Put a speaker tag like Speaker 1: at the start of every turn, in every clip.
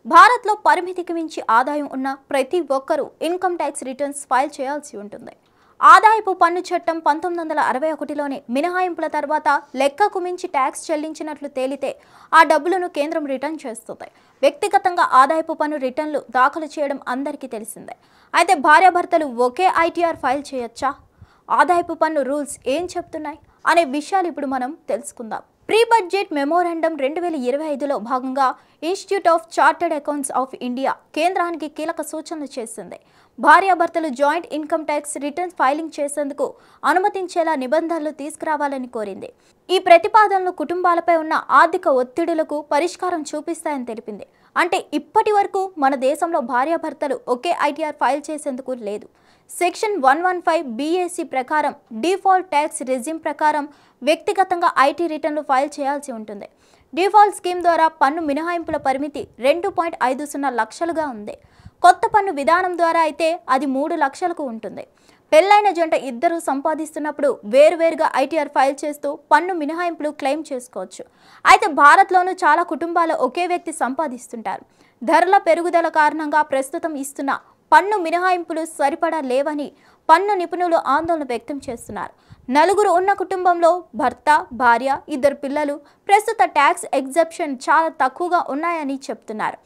Speaker 1: భారత్లో పరిమితికి మించి ఆదాయం ఉన్న ప్రతి ఒక్కరూ ఇన్కమ్ ట్యాక్స్ రిటర్న్స్ ఫైల్ చేయాల్సి ఉంటుంది. ఆదాయపు పన్ను చట్టం 1961లోనే మినహాయింపుల తర్వాత లెక్కకు మించి ట్యాక్స్ చెల్లించినట్లు తేలితే ఆ డబ్బులను కేంద్రం రిటర్న్ చేస్తుంది. వ్యక్తిగతంగా ఆదాయపు పన్ను రిటర్న్లు దాఖలు చేయడం అందరికీ తెలిసిందే. అయితే భార్యాభర్తలు ఒకే ఐటీఆర్ ఫైల్ చేయొచ్చా? ఆదాయపు పన్ను రూల్స్ ఏం చెప్తున్నాయి అనే విషయాలు ఇప్పుడు మనం తెలుసుకుందాం. ప్రీ బడ్జెట్ మెమోరాండం 2025లో భాగంగా institute of chartered accounts of India కేంద్రానికి కీలక సూచనలు చేసింది. భార్యాభర్తలు joint income tax returns filing చేసేందుకు అనుమతించేలా నిబంధనలు తీసుకురావాలని కోరింది. ఈ ప్రతిపాదనలు కుటుంబాలపై ఉన్న ఆర్థిక ఒత్తిడులకు పరిష్కారం చూపిస్తాయని తెలిపింది. అంటే ఇప్పటి వరకు మన దేశంలో భార్యాభర్తలు ఒకే ఐటీఆర్ ఫైల్ చేసేందుకు లేదు. సెక్షన్ 115 BAC ప్రకారం డిఫాల్ట్ ట్యాక్స్ రెజిమ్ ప్రకారం వ్యక్తిగతంగా ఐటీ రిటర్న్లు ఫైల్ చేయాల్సి ఉంటుంది. డిఫాల్ట్ స్కీమ్ ద్వారా పన్ను మినహాయింపుల పరిమితి 2.50 లక్షలుగా ఉంది. కొత్త పన్ను విధానం ద్వారా అయితే అది 3 లక్షలకు ఉంటుంది. పెళ్లైన జంట ఇద్దరు సంపాదిస్తున్నప్పుడు వేరువేరుగా ఐటీఆర్ ఫైల్ చేస్తూ పన్ను మినహాయింపులు క్లెయిమ్ చేసుకోవచ్చు. అయితే భారత్లోనూ చాలా కుటుంబాలు ఒకే వ్యక్తి సంపాదిస్తుంటారు. ధరల పెరుగుదల కారణంగా ప్రస్తుతం ఇస్తున్న పన్ను మినహాయింపులు సరిపడా లేవని పన్ను నిపుణులు ఆందోళన వ్యక్తం చేస్తున్నారు. నలుగురు ఉన్న కుటుంబంలో భర్త, భార్య, 2 పిల్లలు ప్రస్తుత ట్యాక్స్ ఎగ్జెప్షన్ చాలా తక్కువగా ఉన్నాయని చెప్తున్నారు.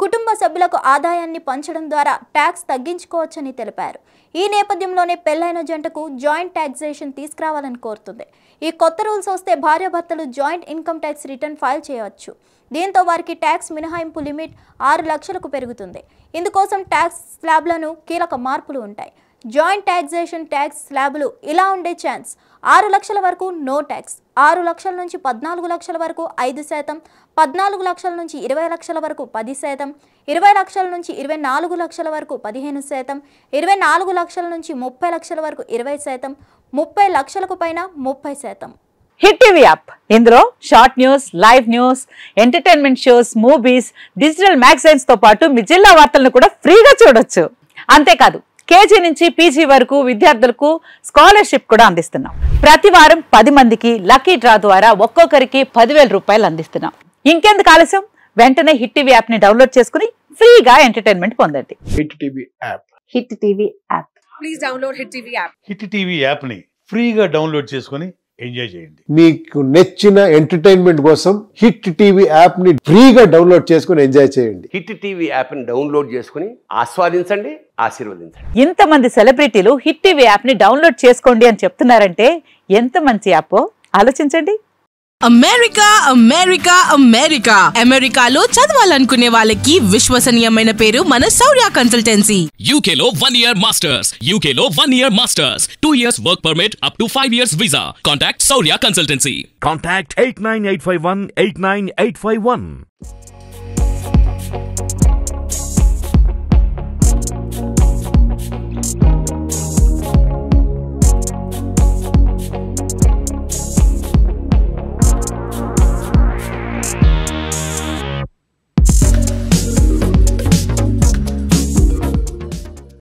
Speaker 1: కుటుంబ సభ్యులకు ఆదాయాన్ని పంచడం ద్వారా ట్యాక్స్ తగ్గించుకోవచ్చని తెలిపారు. ఈ నేపథ్యంలోనే పెళ్లైన జంటకు జాయింట్ ట్యాక్సేషన్ తీసుకురావాలని కోరుతుంది. ఈ కొత్త రూల్స్ వస్తే భార్యాభర్తలు joint income tax return file చేయవచ్చు. దీంతో వారికి ట్యాక్స్ మినహాయింపు లిమిట్ 6 లక్షలకు పెరుగుతుంది. ఇందుకోసం ట్యాక్స్ స్లాబ్లను కీలక మార్పులు ఉంటాయి. జాయింట్ ట్యాక్సేషన్ ట్యాక్స్ స్లాబ్లు ఇలా ఉండే ఛాన్స్: 6 లక్షల వరకు నో ట్యాక్స్, 6 లక్షల నుంచి 14 లక్షల వరకు 5%, 14 లక్షల నుంచి 20 లక్షల వరకు 10%, 20 లక్షల నుంచి 24 లక్షల వరకు 15%, 24 లక్షల నుంచి 30 లక్షల వరకు 20%, 30 లక్షలకు పైన 30%.
Speaker 2: హిట్ టీవీ యాప్, ఇందులో short news, live news, entertainment shows, movies, digital magazines తో పాటు మీ జిల్లా వార్తలను కూడా ఫ్రీగా చూడొచ్చు. అంతేకాదు కేజీ నుంచి పీజీ వరకు విద్యార్థులకు స్కాలర్షిప్ కూడా అందిస్తున్నాం. ప్రతి వారం 10 మందికి లక్కీ డ్రా ద్వారా ఒక్కొక్కరికి 10,000 రూపాయలు అందిస్తున్నాం. ఇంకెందుకు ఆలస్యం, వెంటనే హిట్ టీవీ యాప్ ని డౌన్లోడ్ చేసుకుని ఫ్రీగా ఎంటర్టైన్మెంట్ పొందండి.
Speaker 3: Hit TV app.
Speaker 2: Hit TV app.
Speaker 4: Please download hit TV app.
Speaker 3: Hit TV app ని ఫ్రీగా డౌన్లోడ్ చేసుకుని ఎంజాయ్ చేయండి.
Speaker 5: మీకు నచ్చిన ఎంటర్టైన్మెంట్ కోసం హిట్ టీవీ యాప్ ని ఫ్రీగా డౌన్లోడ్ చేసుకుని ఎంజాయ్ చేయండి.
Speaker 6: హిట్ టీవీ యాప్ ని డౌన్లోడ్ చేసుకుని ఆస్వాదించండి, ఆశీర్వదించండి.
Speaker 2: ఇంతమంది సెలబ్రిటీలు హిట్ టీవీ యాప్ ని డౌన్లోడ్ చేసుకోండి అని చెప్తున్నారంటే ఎంత మంచి యాప్ ఆలోచించండి.
Speaker 4: అమెరికా అమెరికా అమెరికా అమెరికాలో చదవాలనుకునే వాళ్ళకి విశ్వసనీయమైన పేరు మన శౌర్య కన్సల్టెన్సీ.
Speaker 7: UK లో 1 year masters, UK లో 1 year masters, 2 years work permit up to 5 years visa. Contact Shaurya Consultancy.
Speaker 8: Contact 89851 89851.